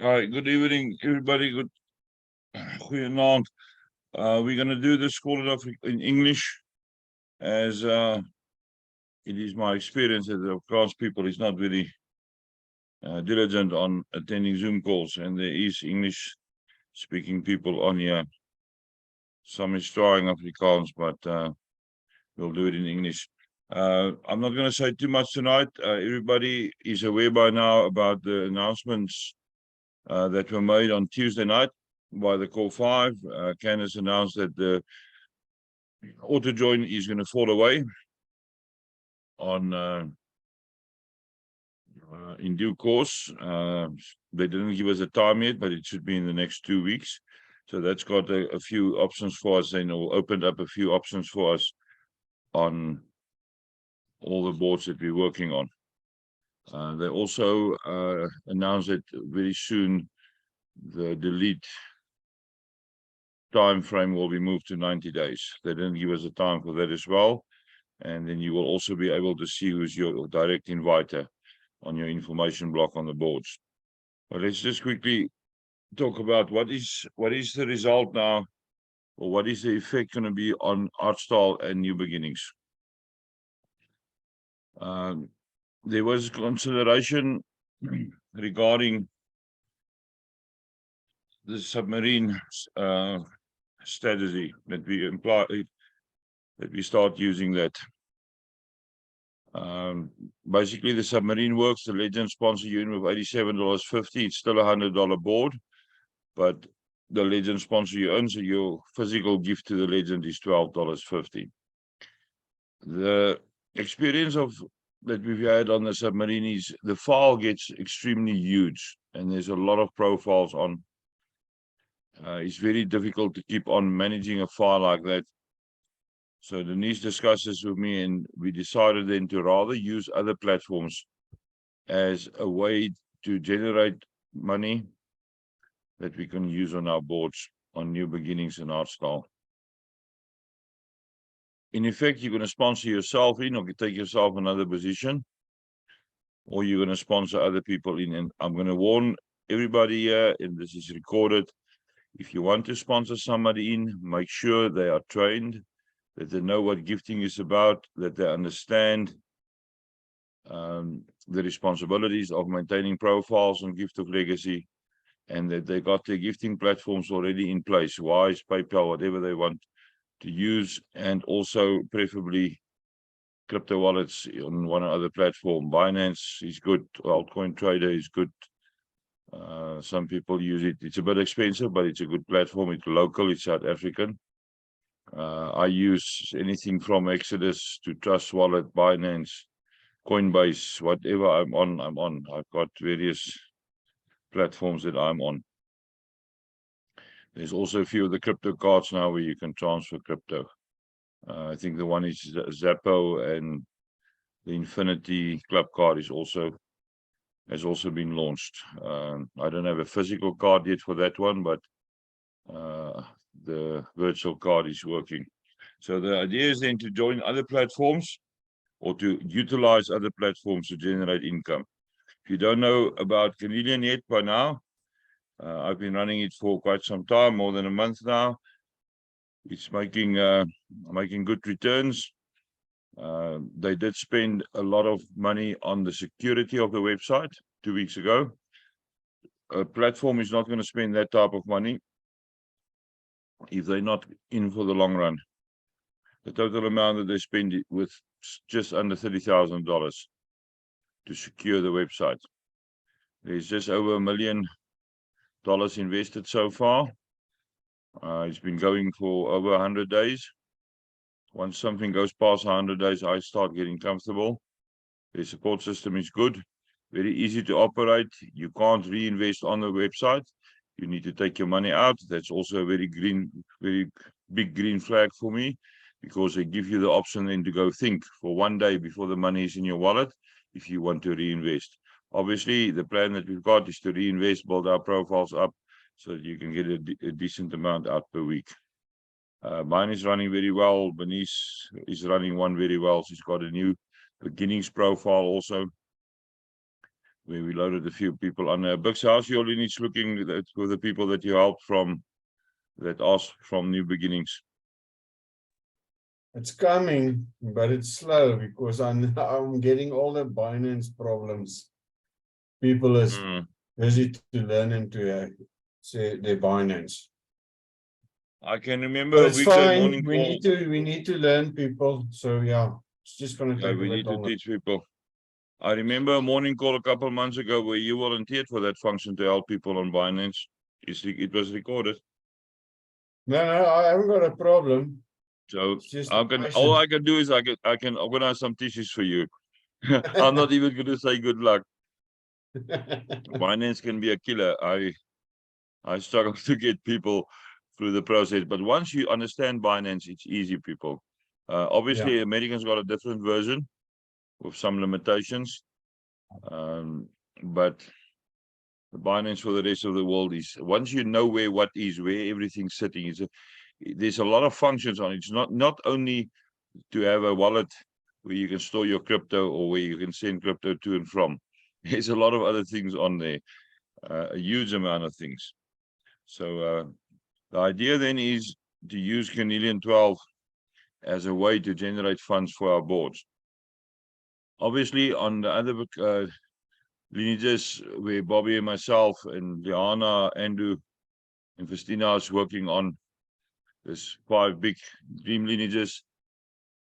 All right, good evening, everybody. Goedenavond. We're going to do this call it off in English, as it is my experience that the Afrikaans people is not very diligent on attending Zoom calls, and there is English-speaking people on here. Some is trying Afrikaans, but we'll do it in English. I'm not going to say too much tonight. Everybody is aware by now about the announcements that were made on Tuesday night by the Call 5. Candace announced that the auto join is going to fall away on in due course. They didn't give us a time yet, but it should be in the next 2 weeks. So that's got a few options for us, and it will open up a few options for us on all the boards that we're working on. They also announced that very soon the delete time frame will be moved to 90 days. They didn't give us a time for that as well. And then you will also be able to see who's your direct inviter on your information block on the boards. But let's just quickly talk about what is the result now, or what is the effect going to be on Hartstaal and New Beginnings. There was consideration regarding the submarine strategy that we imply that we start using that. Basically, the submarine works. The Legend sponsor you in with $87.50. It's still $100 board, but the Legend sponsor you in, so your physical gift to the Legend is $12.50. The experience that we've had on the submarine is the file gets extremely huge, and there's a lot of profiles on. It's very difficult to keep on managing a file like that. So Denise discussed this with me, and we decided then to rather use other platforms as a way to generate money that we can use on our boards on New Beginnings and Hartstaal. In effect, you're going to sponsor yourself in, or take yourself another position, or you're going to sponsor other people in. And I'm going to warn everybody here, and this is recorded, if you want to sponsor somebody in, make sure they are trained, that they know what gifting is about, that they understand the responsibilities of maintaining profiles on Gift of Legacy, and that they got their gifting platforms already in place, Wise, PayPal, whatever they want to use, and also preferably crypto wallets on one or other platform. Binance is good, Altcoin Trader is good. Some people use it. It's a bit expensive, but it's a good platform. It's local, it's South African. I use anything from Exodus to Trust Wallet, Binance, Coinbase, whatever I'm on. I've got various platforms that I'm on. There's also a few of the crypto cards now where you can transfer crypto. I think the one is Zappo, and the Infinity Club card has also been launched. I don't have a physical card yet for that one, but the virtual card is working. So the idea is then to join other platforms or to utilize other platforms to generate income. If you don't know about Chameleon yet by now, I've been running it for quite some time, more than a month now. It's making good returns. They did spend a lot of money on the security of the website 2 weeks ago. A platform is not going to spend that type of money if they're not in for the long run. The total amount that they spend with just under $30,000 to secure the website. There's just over $1 million invested so far. It's been going for over 100 days. Once something goes past 100 days, I start getting comfortable. The support system is good, very easy to operate. You can't reinvest on the website. You need to take your money out. That's also a very big green flag for me, because they give you the option then to go think for 1 day before the money is in your wallet if you want to reinvest. Obviously, the plan that we've got is to reinvest, build our profiles up so that you can get a decent amount out per week. Mine is running very well. Bernice is running one very well. She's got a new beginnings profile also. where we loaded a few people on there. Bix, how's your lineage looking with the people that you helped from, that asked from New Beginnings? It's coming, but it's slow because I'm getting all the Binance problems. People is busy to learn into say their Binance. I can So remember it's weekday fine. morning We call. need to learn people. So yeah, it's just gonna Yeah, take a we bit need to longer. teach people. I remember a morning call a couple of months ago where you volunteered for that function to help people on Binance. It was recorded. No, I haven't got a problem. So It's just all question. I can do is I can organize some tissues for you. I'm not even going to say good luck. Binance can be a killer. I struggle to get people through the process, but once you understand Binance, it's easy, people. Obviously, Yeah. Americans got a different version with some limitations, but the Binance for the rest of the world is, once you know where everything's sitting, there's a lot of functions on it. It's not only to have a wallet where you can store your crypto or where you can send crypto to and from. There's a lot of other things on there, a huge amount of things. So the idea then is to use Canadian 12 as a way to generate funds for our boards. Obviously, on the other lineages where Bobby and myself and Liana, Andrew, and Festina is working on, there's 5 big dream lineages.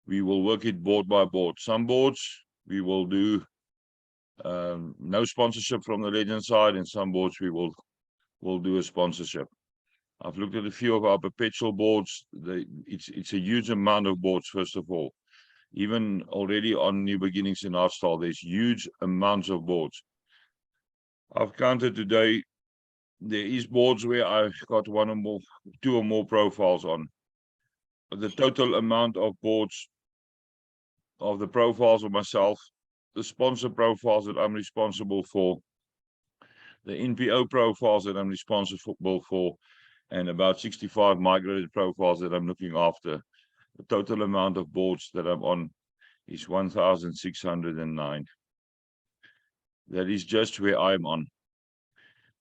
We will work it board by board. Some boards we will do no sponsorship from the legend side, and some boards we will do a sponsorship. I've looked at a few of our perpetual boards. It's a huge amount of boards, first of all. Even already on New Beginnings in Hartstaal, there's huge amounts of boards. I've counted today, there is boards where I've got 2 or more profiles on. The total amount of boards of the profiles of myself, the sponsor profiles that I'm responsible for, the NPO profiles that I'm responsible for, and about 65 migrated profiles that I'm looking after. The total amount of boards that I'm on is 1,609. That is just where I'm on.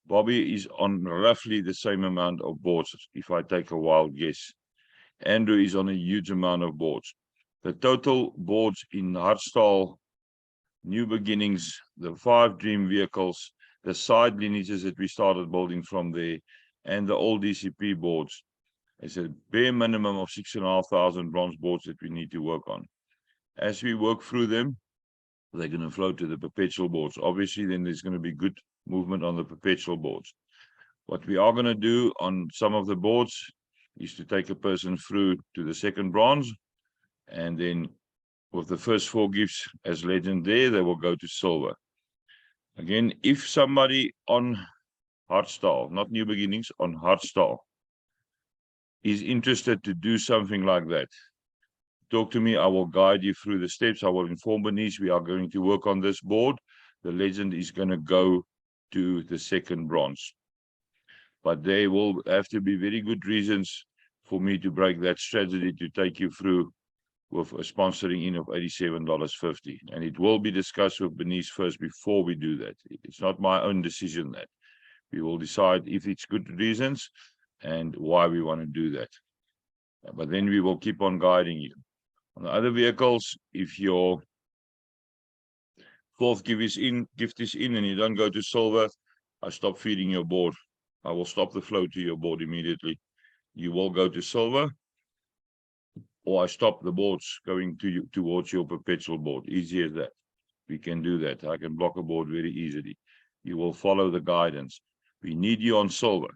Bobby is on roughly the same amount of boards, if I take a wild guess. Andrew is on a huge amount of boards. The total boards in Hartstaal, New Beginnings, the 5 dream vehicles, the side lineages that we started building from there, and the old DCP boards. It's a bare minimum of 6,500 bronze boards that we need to work on. As we work through them, they're going to flow to the perpetual boards. Obviously, then there's going to be good movement on the perpetual boards. What we are going to do on some of the boards is to take a person through to the second bronze, and then with the first 4 gifts as legend there, they will go to silver. Again, if somebody on Hartstaal, not New Beginnings, on Hartstaal, is interested to do something like that, talk to me. I will guide you through the steps. I will inform Bernice we are going to work on this board. The legend is going to go to the second bronze. But there will have to be very good reasons for me to break that strategy to take you through with a sponsoring in of $87.50. And it will be discussed with Bernice first before we do that. It's not my own decision that. We will decide if it's good reasons and why we want to do that. But then we will keep on guiding you. On the other vehicles, if your 4th gift is in and you don't go to silver, I stop feeding your board. I will stop the flow to your board immediately. You will go to silver, or I stop the boards going to you towards your perpetual board. Easy as that. We can do that. I can block a board very easily. You will follow the guidance. We need you on silver.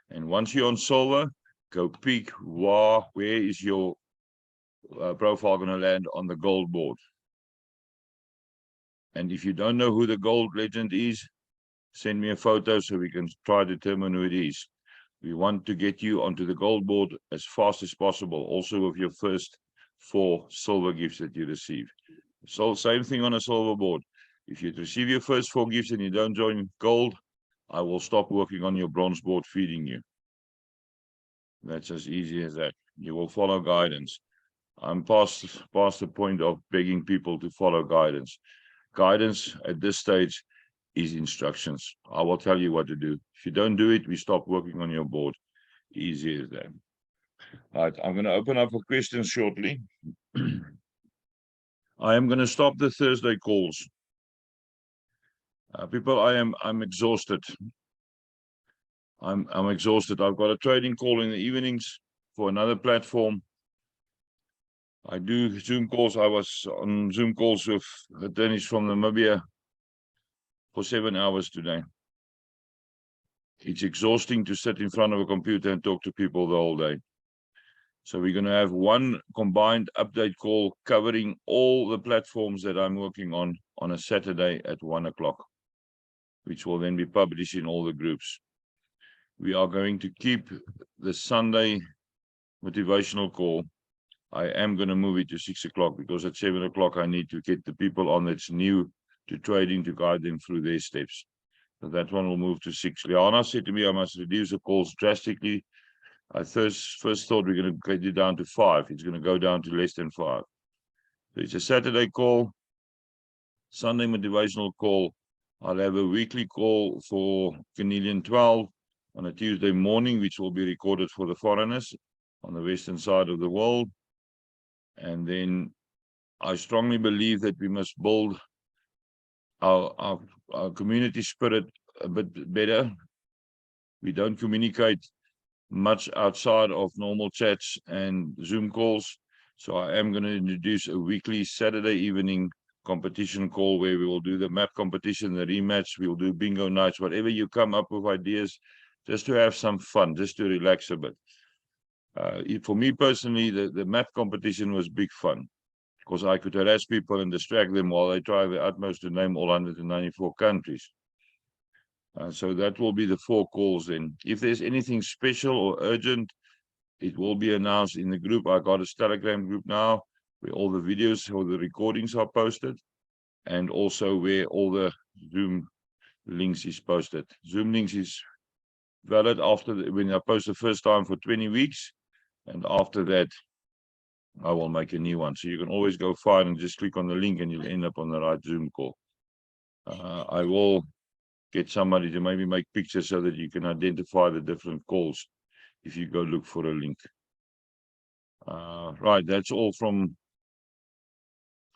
And once you're on silver, go peek where is your profile going to land on the gold board. And if you don't know who the gold legend is, send me a photo so we can try to determine who it is. We want to get you onto the gold board as fast as possible, also with your first 4 silver gifts that you receive. So same thing on a silver board. If you receive your first 4 gifts and you don't join gold, I will stop working on your bronze board feeding you. That's as easy as that. You will follow guidance. I'm past the point of begging people to follow guidance. Guidance at this stage is instructions. I will tell you what to do. If you don't do it, we stop working on your board. Easy as that. Right, I'm going to open up for questions shortly. I am going to stop the Thursday calls. People, I'm exhausted. I'm exhausted. I've got a trading call in the evenings for another platform. I do Zoom calls. I was on Zoom calls with attorneys from Namibia for 7 hours today. It's exhausting to sit in front of a computer and talk to people the whole day. So we're going to have one combined update call covering all the platforms that I'm working on a Saturday at 1 o'clock, which will then be published in all the groups. We are going to keep the Sunday motivational call. I am going to move it to 6 o'clock because at 7 o'clock I need to get the people on that's new to trading to guide them through their steps. So that one will move to 6. Liana said to me I must reduce the calls drastically. I first thought we're going to get it down to 5. It's going to go down to less than 5. So it's a Saturday call, Sunday motivational call. I'll have a weekly call for Canadian 12 on a Tuesday morning, which will be recorded for the foreigners on the western side of the world. And then I strongly believe that we must build our community spirit a bit better. We don't communicate much outside of normal chats and Zoom calls. So I am going to introduce a weekly Saturday evening competition call where we will do the map competition, the rematch, we'll do bingo nights, whatever you come up with ideas, just to have some fun, just to relax a bit. For me personally, the map competition was big fun because I could harass people and distract them while they try their utmost to name all 194 countries. So that will be the 4 calls then. If there's anything special or urgent, it will be announced in the group. I got a Telegram group now where all the videos or the recordings are posted and also where all the Zoom links is posted. Zoom links is valid after when I post the first time for 20 weeks. And after that, I will make a new one. So you can always go find and just click on the link and you'll end up on the right Zoom call. I will get somebody to maybe make pictures so that you can identify the different calls if you go look for a link. Right, that's all from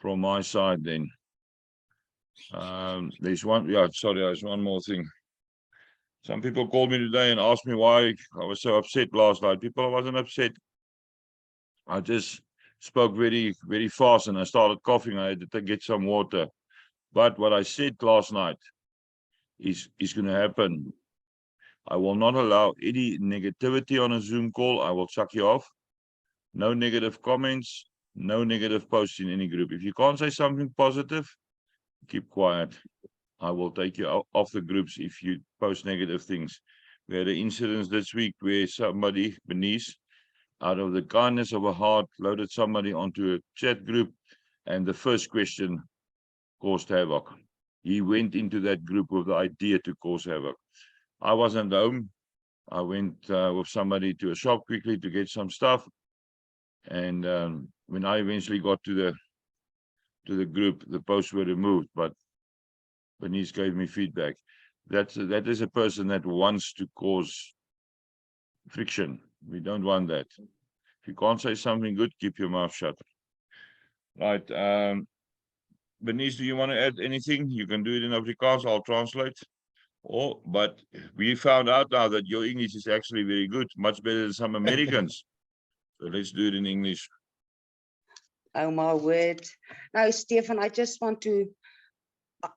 my side then. There's one more thing. Some people called me today and asked me why I was so upset last night. People, I wasn't upset. I just spoke very, very fast and I started coughing. I had to get some water. But what I said last night is going to happen. I will not allow any negativity on a Zoom call. I will chuck you off. No negative comments, no negative posts in any group. If you can't say something positive, keep quiet. I will take you off the groups if you post negative things. We had an incident this week where somebody, Bernice, out of the kindness of a heart, loaded somebody onto a chat group, and the first question caused havoc. He went into that group with the idea to cause havoc. I wasn't home. I went with somebody to a shop quickly to get some stuff. And when I eventually got to the group, the posts were removed, but Bernice gave me feedback. That is a person that wants to cause friction. We don't want that. If you can't say something good, keep your mouth shut. Right. Bernice, do you want to add anything? You can do it in Afrikaans. I'll translate. But we found out now that your English is actually very good, much better than some Americans. So let's do it in English. Oh my word. Now, Stefan, I just want to,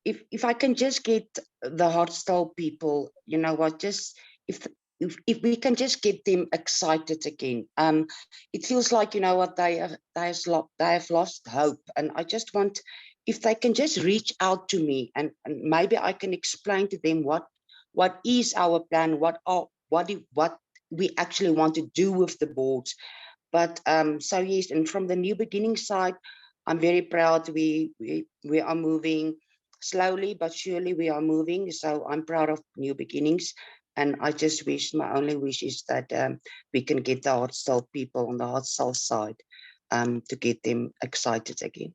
if I can just get the Hartstaal people, you know what, just if we can just get them excited again. It feels like, you know what, they have lost hope. And I just want, if they can just reach out to me and maybe I can explain to them what is our plan, what we actually want to do with the boards. But so yes, and from the New Beginning side, I'm very proud we are moving slowly but surely. We are moving, so I'm proud of New Beginnings, and I just wish, my only wish is that we can get the Hartstaal people on the Hartstaal side to get them excited again.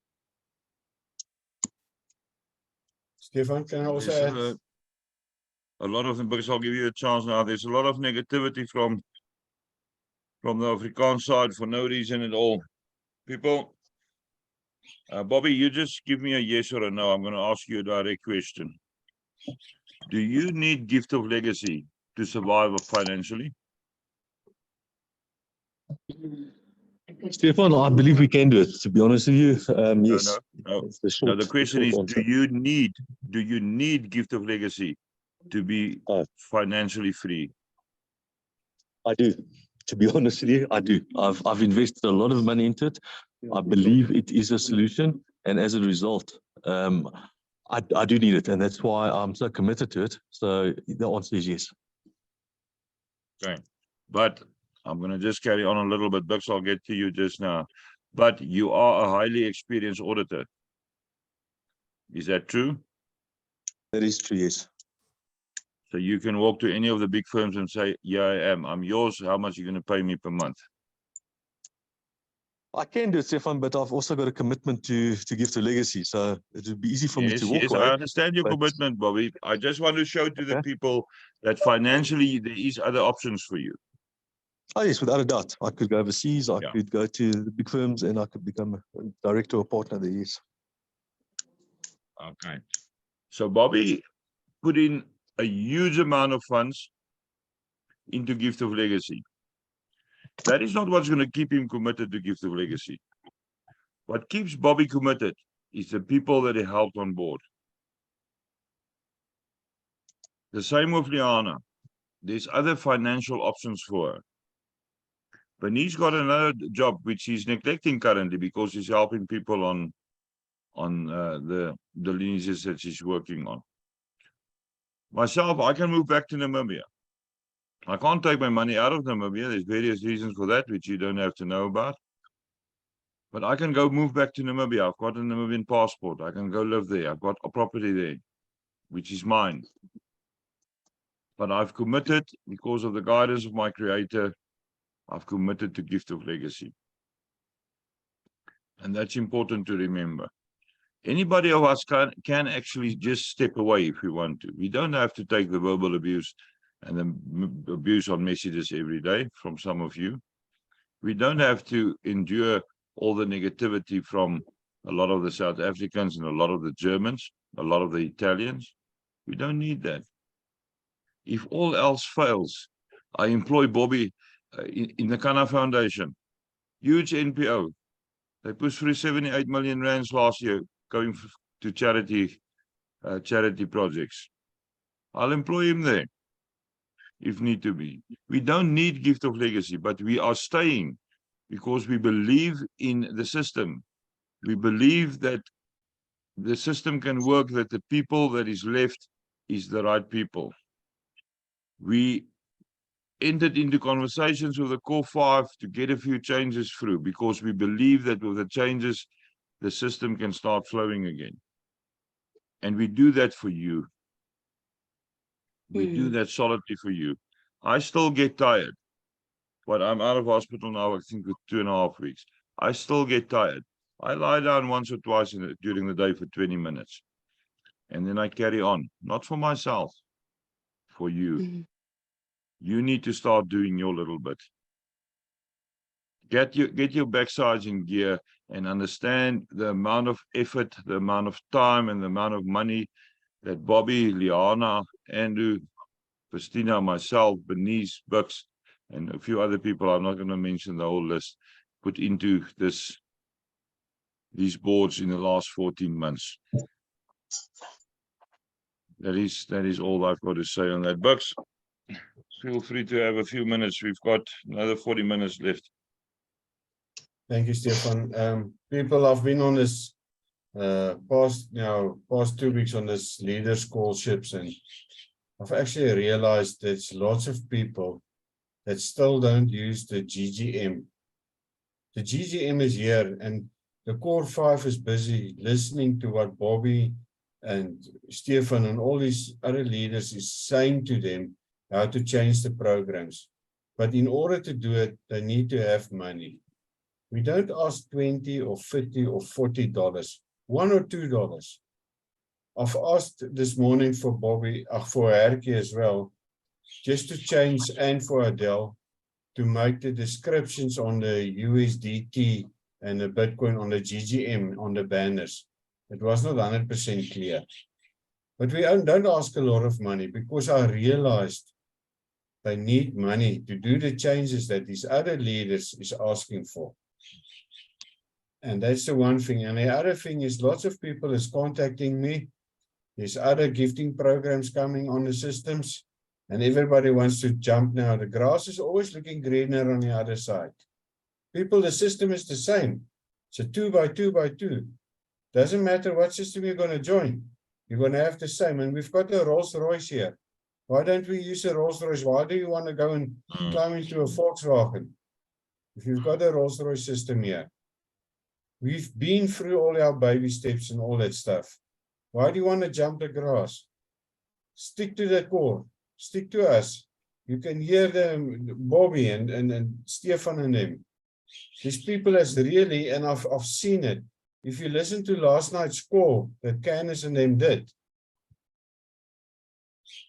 Stefan, can I also There's, add? a lot of them, because I'll give you a chance now. There's a lot of negativity from the Afrikaans side for no reason at all. People, Bobby, you just give me a yes or a no. I'm going to ask you a direct question. Do you need gift of legacy to survive financially? Stefan, I believe we can do it. To be honest with you, yes. No. It's the Now short, the question short is, answer. do you need gift of legacy to be financially free? I do. To be honest with you, I do. I've invested a lot of money into it. I believe it is a solution, and as a result, I do need it, and that's why I'm so committed to it. So the answer is yes. Okay, but I'm going to just carry on a little bit, Bix. I'll get to you just now. But you are a highly experienced auditor. Is that true? That is true, yes. So you can walk to any of the big firms and say, yeah, I am. I'm yours. How much are you going to pay me per month? I can do it, Stefan, but I've also got a commitment to give to legacy. So it would be easy for me to walk away. I understand your commitment, Bobby. I just want to show to the people that financially there is other options for you. Oh, yes, without a doubt. I could go overseas, I could go to the big firms, and I could become a director or partner there, yes. Okay. So Bobby put in a huge amount of funds into Gift of Legacy. That is not what's going to keep him committed to Gift of Legacy. What keeps Bobby committed is the people that he helped on board. The same with Liana. There's other financial options for her. But he's got another job which he's neglecting currently because he's helping people on the lineages that she's working on. Myself, I can move back to Namibia. I can't take my money out of Namibia. There's various reasons for that, which you don't have to know about. But I can go move back to Namibia. I've got a Namibian passport. I can go live there. I've got a property there, which is mine. But I've committed, because of the guidance of my creator, I've committed to Gift of Legacy. And that's important to remember. Anybody of us can actually just step away if we want to. We don't have to take the verbal abuse and the abuse on messages every day from some of you. We don't have to endure all the negativity from a lot of the South Africans and a lot of the Germans, a lot of the Italians. We don't need that. If all else fails, I employ Bobby in the Kana Foundation. Huge NPO. They pushed through 78 million rands last year going to charity projects. I'll employ him there if need to be. We don't need Gift of Legacy, but we are staying because we believe in the system. We believe that the system can work, that the people that is left is the right people. We entered into conversations with the core 5 to get a few changes through because we believe that with the changes, the system can start flowing again. And we do that for you. We do that solidly for you. I still get tired, but I'm out of hospital now, I think, with 2.5 weeks. I still get tired. I lie down once or twice during the day for 20 minutes. And then I carry on, not for myself, for you. You need to start doing your little bit. Get your backsides in gear and understand the amount of effort, the amount of time, and the amount of money that Bobby, Liana, Andrew, Christina, myself, Bernice, Bux, and a few other people, I'm not going to mention the whole list, put into these boards in the last 14 months. That is all I've got to say on that. Bux, feel free to have a few minutes. We've got another 40 minutes left. Thank you, Stefan. People, I've been on this past 2 weeks on this leader scholarships, and I've actually realized there's lots of people that still don't use the GGM. The GGM is here, and the core 5 is busy listening to what Bobby and Stefan and all these other leaders is saying to them how to change the programs. But in order to do it, they need to have money. We don't ask $20 or $50 or $40, $1 or $2. I've asked this morning for Bobby, for Herky as well, just to change, and for Adele, to make the descriptions on the USDT and the Bitcoin on the GGM on the banners. It was not 100% clear. But we don't ask a lot of money, because I realized they need money to do the changes that these other leaders is asking for. And that's the one thing. And the other thing is, lots of people is contacting me. There's other gifting programs coming on the systems, and everybody wants to jump now. The grass is always looking greener on the other side. People, the system is the same. It's a 2 by 2 by 2. Doesn't matter what system you're going to join. You're going to have the same. And we've got a Rolls Royce here. Why don't we use a Rolls Royce? Why do you want to go and climb into a Volkswagen if you've got a Rolls Royce system here? We've been through all our baby steps and all that stuff. Why do you want to jump the grass? Stick to the core. Stick to us. You can hear them, Bobby and Stefan and them. These people has really, and I've seen it. If you listen to last night's call that Candice and them did,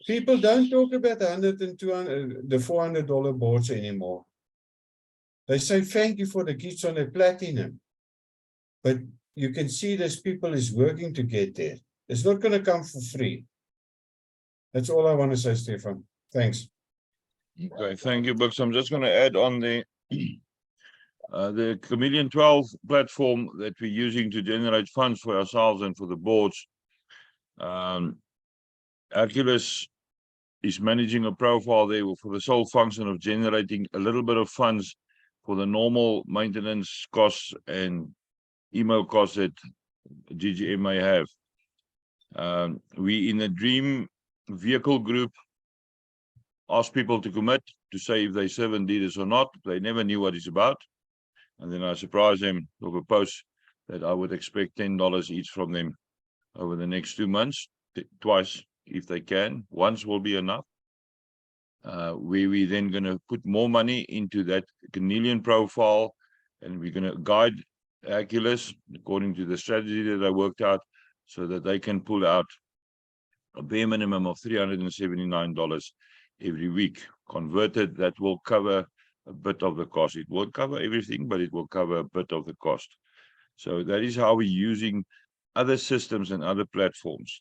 people don't talk about 100 and 200, the $400 boards anymore. They say thank you for the gifts on the platinum. But you can see this people is working to get there. It's not going to come for free. That's all I want to say, Stefan. Thanks. Okay, thank you, Bucks. I'm just going to add on the Chameleon 12 platform that we're using to generate funds for ourselves and for the boards. Hercules is managing a profile there for the sole function of generating a little bit of funds for the normal maintenance costs and email costs that GGM may have. We in the Dream vehicle group ask people to commit to say if they servant leaders or not. They never knew what it's about. And then I surprised them with a post that I would expect $10 each from them over the next 2 months, twice if they can. Once will be enough. We then going to put more money into that Chameleon profile, and we're going to guide Hercules according to the strategy that I worked out, so that they can pull out a bare minimum of $379 every week. Converted, that will cover a bit of the cost. It won't cover everything, but it will cover a bit of the cost. So that is how we're using other systems and other platforms.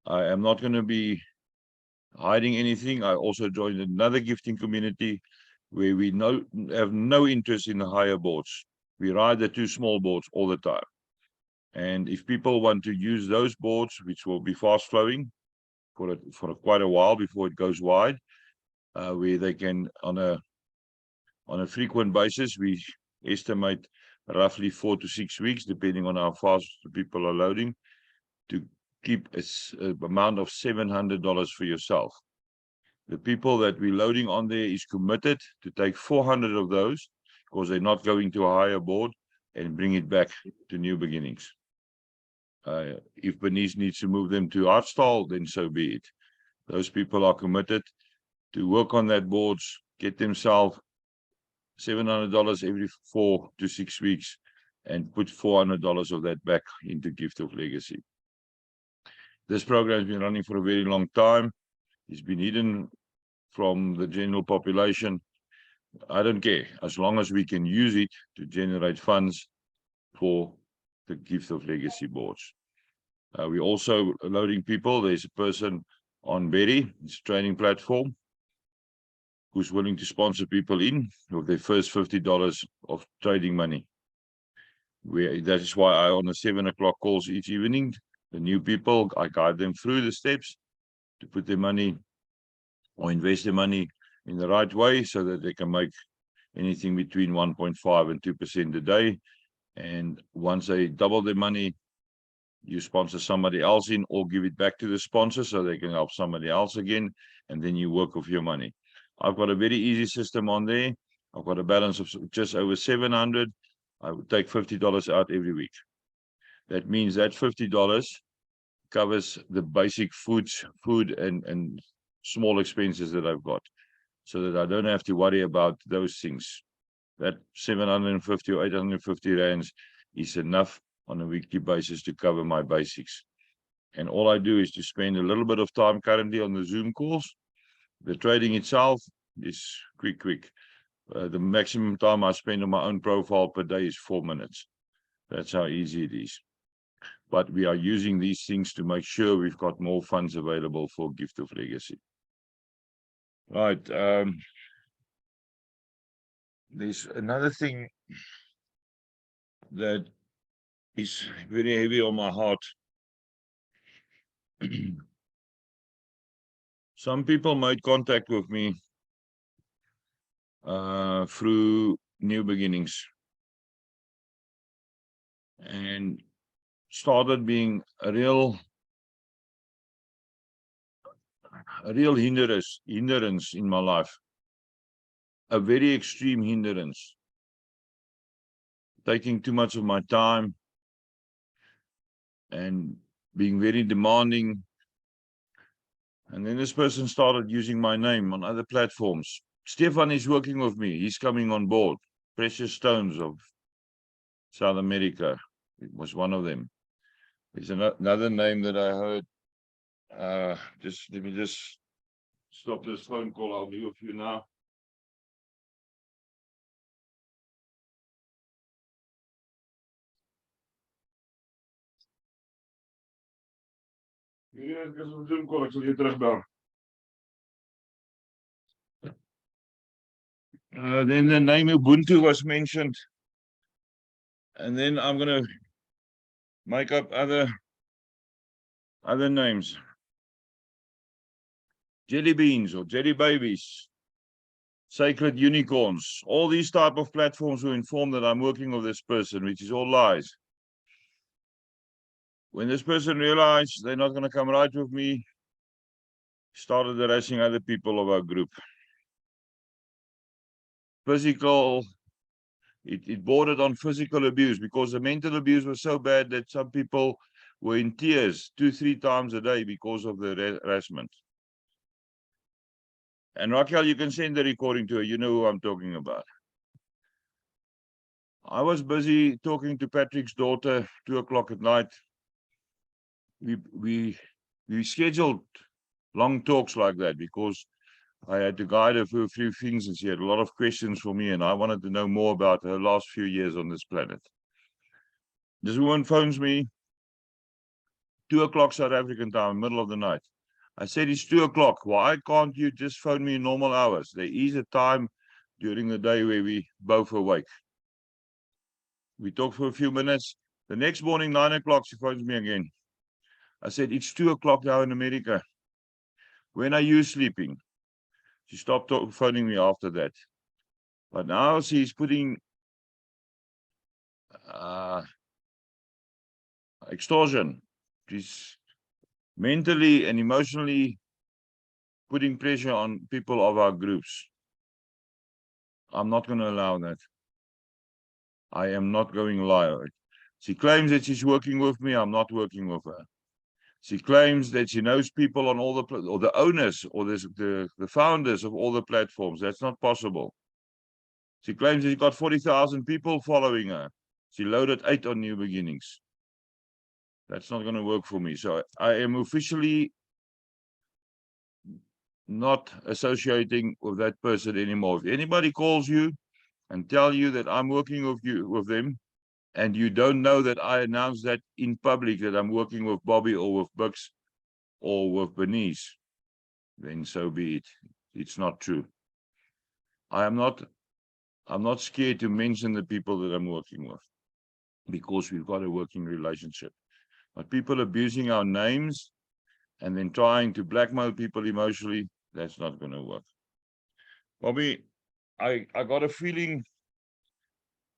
I am not going to be hiding anything. I also joined another gifting community where we have no interest in the higher boards. We ride the 2 small boards all the time. And if people want to use those boards, which will be fast flowing for quite a while before it goes wide, where they can on a frequent basis, we estimate roughly 4 to 6 weeks, depending on how fast the people are loading, to keep an amount of $700 for yourself. The people that we're loading on there is committed to take 400 of those, because they're not going to a higher board, and bring it back to new beginnings. If Bernice needs to move them to Hartstaal, then so be it. Those people are committed to work on that boards, get themselves $700 every 4 to 6 weeks, and put $400 of that back into Gift of Legacy. This program has been running for a very long time. It's been hidden from the general population. I don't care, as long as we can use it to generate funds for the Gift of Legacy boards. We're also loading people. There's a person on Berry, it's a training platform, who's willing to sponsor people in with their first $50 of trading money. That is why I, on the 7 o'clock calls each evening, the new people, I guide them through the steps to put their money or invest their money in the right way, so that they can make anything between 1.5 and 2% a day. And once they double their money, you sponsor somebody else in, or give it back to the sponsor so they can help somebody else again, and then you work with your money. I've got a very easy system on there. I've got a balance of just over 700. I would take $50 out every week. That means that $50 covers the basic food and small expenses that I've got, so that I don't have to worry about those things. That 750 or 850 rands is enough on a weekly basis to cover my basics. And all I do is to spend a little bit of time currently on the Zoom calls. The trading itself is quick. The maximum time I spend on my own profile per day is 4 minutes. That's how easy it is. But we are using these things to make sure we've got more funds available for Gift of Legacy. Right. There's another thing that is very heavy on my heart. Some people made contact with me through New Beginnings and started being a real hindrance in my life, a very extreme hindrance, taking too much of my time and being very demanding. And then this person started using my name on other platforms. Stefan is working with me. He's coming on board. Precious Stones of South America. It was one of them. There's another name that I heard. Let me just stop this phone call. I'll be with you now. Then the name Ubuntu was mentioned. And then I'm going to make up other names. Jelly beans or jelly babies, sacred unicorns, all these type of platforms who inform that I'm working with this person, which is all lies. When this person realized they're not going to come right with me, started harassing other people of our group. Physical, it bordered on physical abuse because the mental abuse was so bad that some people were in tears 2-3 times a day because of the harassment. And Raquel, you can send the recording to her. You know who I'm talking about. I was busy talking to Patrick's daughter 2 o'clock at night. We scheduled long talks like that because I had to guide her through a few things and she had a lot of questions for me and I wanted to know more about her last few years on this planet. This woman phones me 2 o'clock South African time, middle of the night. I said, it's 2 o'clock. Why can't you just phone me in normal hours? There is a time during the day where we both awake. We talked for a few minutes. The next morning, 9 o'clock, she phones me again. I said, it's 2 o'clock now in America. When are you sleeping? She stopped phoning me after that. But now she's putting extortion. She's mentally and emotionally putting pressure on people of our groups. I'm not going to allow that. I am not going to lie. She claims that she's working with me. I'm not working with her. She claims that she knows people on all the, or the owners, or the founders of all the platforms. That's not possible. She claims she's got 40,000 people following her. She loaded 8 on New Beginnings. That's not going to work for me. So I am officially not associating with that person anymore. If anybody calls you and tell you that I'm working with them, and you don't know that I announced that in public that I'm working with Bobby or with Bucks or with Bernice, then so be it. It's not true. I'm not scared to mention the people that I'm working with because we've got a working relationship. But people abusing our names and then trying to blackmail people emotionally, that's not going to work. Bobby, I got a feeling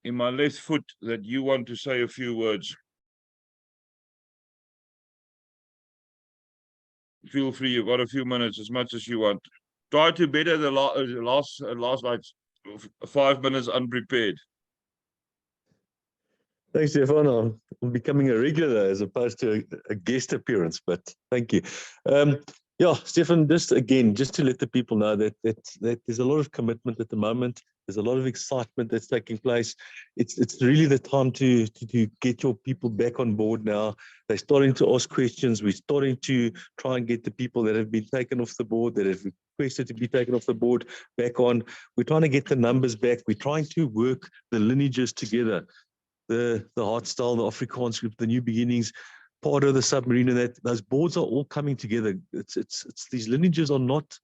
in my left foot that you want to say a few words. Feel free, you've got a few minutes, as much as you want. Try to better the last night's 5 minutes unprepared. Thanks, Stefan. I'm becoming a regular as opposed to a guest appearance, but thank you. Yeah, Stefan, just again, just to let the people know that there's a lot of commitment at the moment. There's a lot of excitement that's taking place. It's really the time to get your people back on board now. They're starting to ask questions. We're starting to try and get the people that have been taken off the board, that have requested to be taken off the board, back on. We're trying to get the numbers back. We're trying to work the lineages together. The Hartstaal, the Afrikaans group, the New Beginnings, part of the submarine, and that those boards are all coming together. It's these lineages are not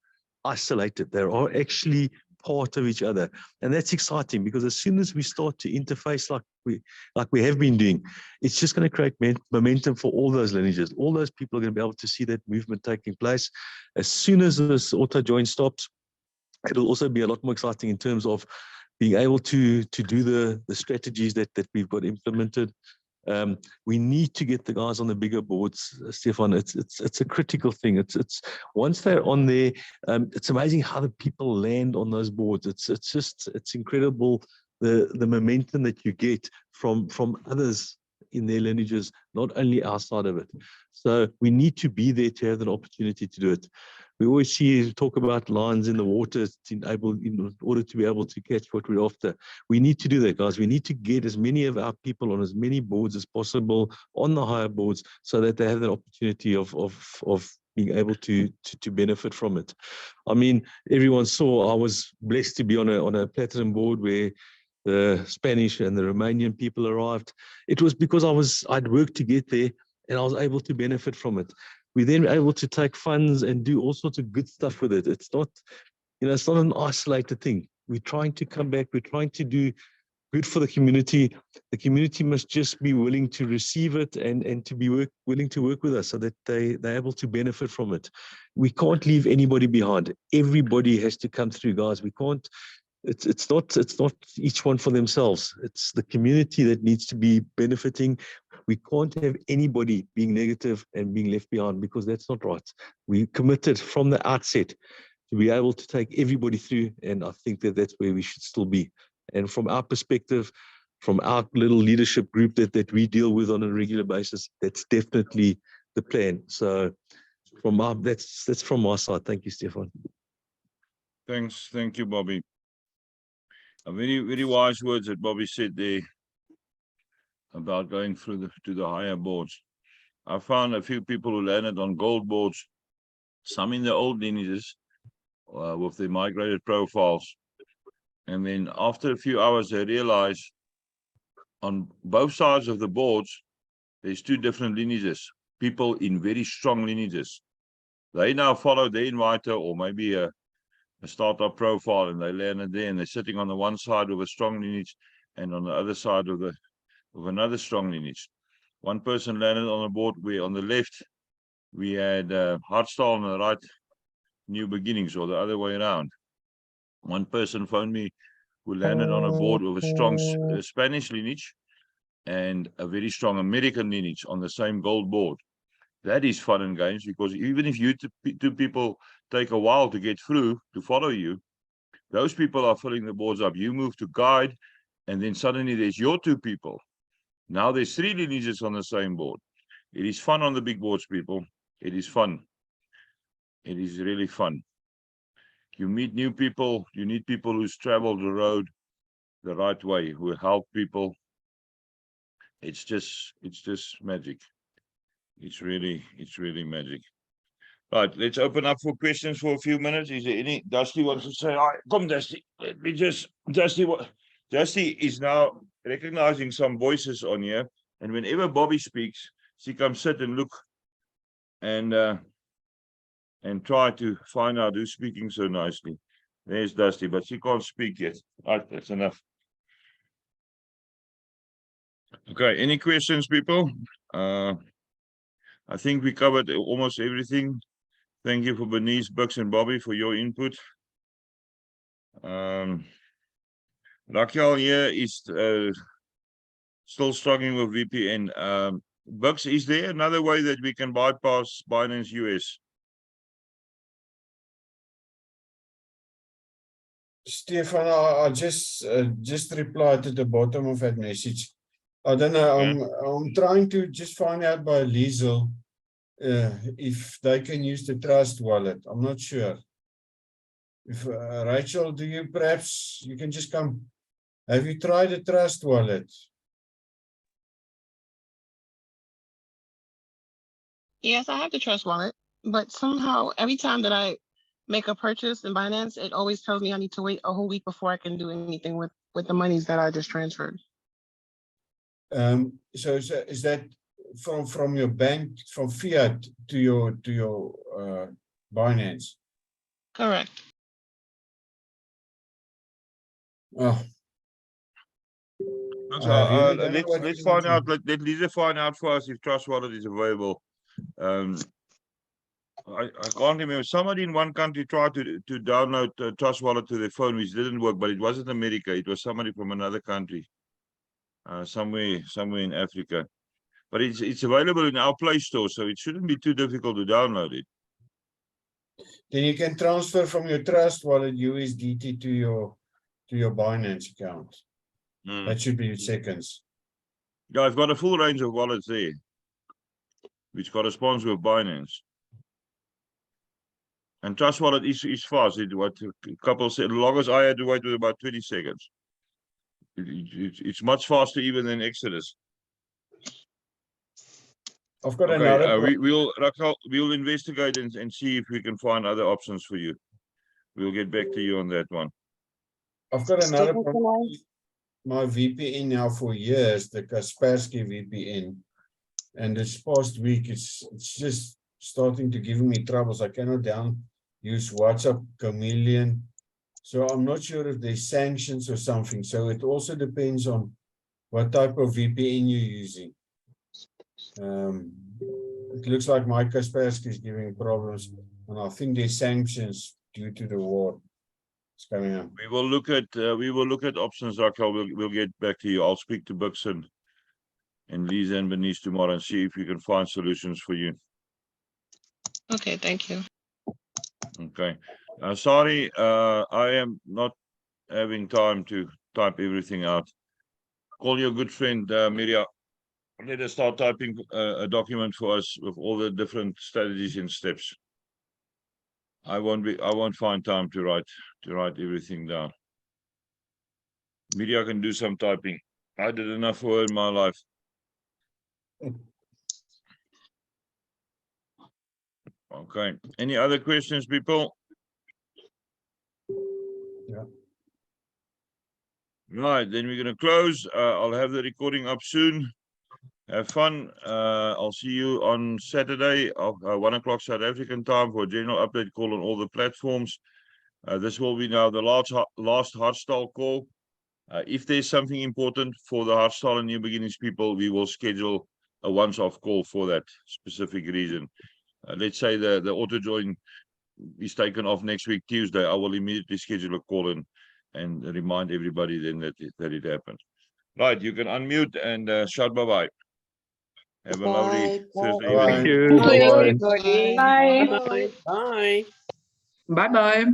isolated. They are actually part of each other, and that's exciting because as soon as we start to interface like we have been doing, it's just going to create momentum for all those lineages. All those people are going to be able to see that movement taking place. As soon as this auto join stops, it'll also be a lot more exciting in terms of being able to do the strategies that we've got implemented. We need to get the guys on the bigger boards, Stefan. It's a critical thing. It's once they're on there, it's amazing how the people land on those boards. It's incredible the momentum that you get from others in their lineages, not only outside of it. So we need to be there to have an opportunity to do it. We always see talk about lines in the water in order to be able to catch what we're after. We need to do that, guys. We need to get as many of our people on as many boards as possible on the higher boards so that they have that opportunity of being able to benefit from it. I mean, everyone saw I was blessed to be on a platinum board where the Spanish and the Romanian people arrived. It was because I'd worked to get there and I was able to benefit from it. We're then able to take funds and do all sorts of good stuff with it. It's not, it's not an isolated thing. We're trying to come back. We're trying to do good for the community. The community must just be willing to receive it and to be willing to work with us so that they're able to benefit from it. We can't leave anybody behind. Everybody has to come through, guys. We can't. It's not each one for themselves. It's the community that needs to be benefiting. We can't have anybody being negative and being left behind because that's not right. We committed from the outset to be able to take everybody through, and I think that's where we should still be. And from our perspective, from our little leadership group that we deal with on a regular basis, that's definitely the plan. So that's from my side. Thank you, Stefan. Thanks. Thank you, Bobby. A very, very wise words that Bobby said there about going through to the higher boards. I found a few people who landed on gold boards, some in the old lineages with their migrated profiles. And then after a few hours, they realized on both sides of the boards, there's two different lineages, people in very strong lineages. They now follow the inviter or maybe a startup profile, and they landed there, and they're sitting on the one side of a strong lineage and on the other side of another strong lineage. One person landed on a board where on the left we had Hartstaal, on the right New Beginnings, or the other way around. One person phoned me who landed on a board with a strong Spanish lineage and a very strong American lineage on the same gold board. That is fun and games, because even if you two people take a while to get through to follow you, those people are filling the boards up. You move to guide, and then suddenly there's your two people. Now there's three lineages on the same board. It is fun on the big boards, people. It is fun. It is really fun. You meet new people. You need people who's traveled the road the right way, who help people. It's just magic. It's really magic. Right, let's open up for questions for a few minutes. Is there any? Dusty wants to say, all right, come, Dusty. Let me just, Dusty is now recognizing some voices on here. And whenever Bobby speaks, she comes sit and look and try to find out who's speaking so nicely. There's Dusty, but she can't speak yet. All right, that's enough. Okay, any questions, people? I think we covered almost everything. Thank you for Bernice, Bucks, and Bobby for your input. Raquel here is still struggling with VPN. Bucks, is there another way that we can bypass Binance US? Stefan, I just replied to the bottom of that message. I don't know. Yeah. I'm trying to just find out by Liesel if they can use the trust wallet. I'm not sure. If Rachel, do you perhaps you can just come? Have you tried the trust wallet? Yes, I have the Trust Wallet, but somehow every time that I make a purchase in Binance, it always tells me I need to wait a whole week before I can do anything with the monies that I just transferred. So is that from your bank, from fiat to your Binance? Correct. Oh, So, really don't know what let's you find want out. Let Lisa find out for us if Trust Wallet is available. I can't remember. Somebody in one country tried to download Trust Wallet to their phone, which didn't work. But it wasn't America. It was somebody from another country, somewhere in Africa. But it's available in our Play Store, so it shouldn't be too difficult to download it. Then you can transfer from your Trust Wallet USDT to your Binance account. Mm. That should be seconds. Yeah, I've got a full range of wallets there, which corresponds with Binance. And Trust Wallet is fast. It what a couple said. The longest I had to wait was about 20 seconds. It's much faster even than Exodus. I've got Okay, another. Raquel, we'll investigate and see if we can find other options for you. We'll get back to you on that one. I've got another Stephen, problem. can My VPN now for years, the Kaspersky VPN, and this past week it's just starting to give me troubles. I cannot use WhatsApp Chameleon, so I'm not sure if there's sanctions or something. So it also depends on what type of VPN you're using. It looks like my Kaspersky is giving problems, and I think there's sanctions due to the war. It's coming up. We will look at options, Raquel. We'll get back to you. I'll speak to Buxton and Lisa and Bernice tomorrow and see if we can find solutions for you. Okay, thank you. Okay. Sorry, I am not having time to type everything out. Call your good friend Miria. Let us start typing a document for us with all the different strategies and steps. I won't find time to write everything down. Miria can do some typing. I did enough for her in my life. Okay. Any other questions, people? Yeah. Right, then we're gonna close. I'll have the recording up soon. Have fun. I'll see you on Saturday of 1 o'clock South African time for a general update call on all the platforms. This will be now the last Hartstaal call. If there's something important for the Hartstaal and New Beginnings people, we will schedule a once-off call for that specific reason. Let's say the auto join is taken off next week, Tuesday. I will immediately schedule a call and remind everybody then that it happened. Right, you can unmute and shout bye-bye. Have a lovely Bye. Thursday Bye. evening. Thank you. Thank you, Bye-bye. everybody. Bye. Bye. Bye. Bye bye.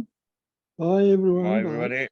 Bye, everyone. Bye, Bye. everybody.